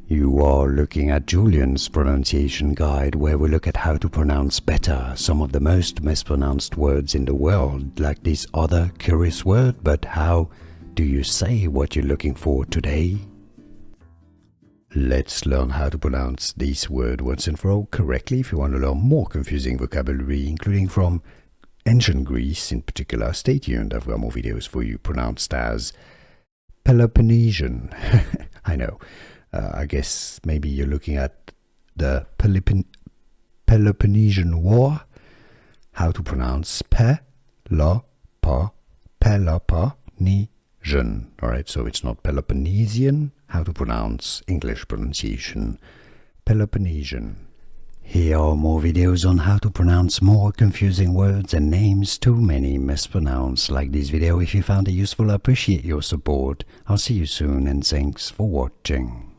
You are looking at Julian's pronunciation guide, where we look at how to pronounce better some of the most mispronounced words in the world, like this other curious word. But how do you say what you're looking for today? Let's learn how to pronounce this word once and for all correctly. If you want to learn more confusing vocabulary, including from ancient Greece in particular, stay tuned. I've got more videos for you pronounced as Peloponnesian. I know. I guess maybe you're looking at the Peloponnesian War. How to pronounce Peloponnesian. Alright, so it's not Peloponnesian. How to pronounce English pronunciation Peloponnesian. Here are more videos on how to pronounce more confusing words and names too many mispronounced. Like this video if you found it useful. I appreciate your support. I'll see you soon and thanks for watching.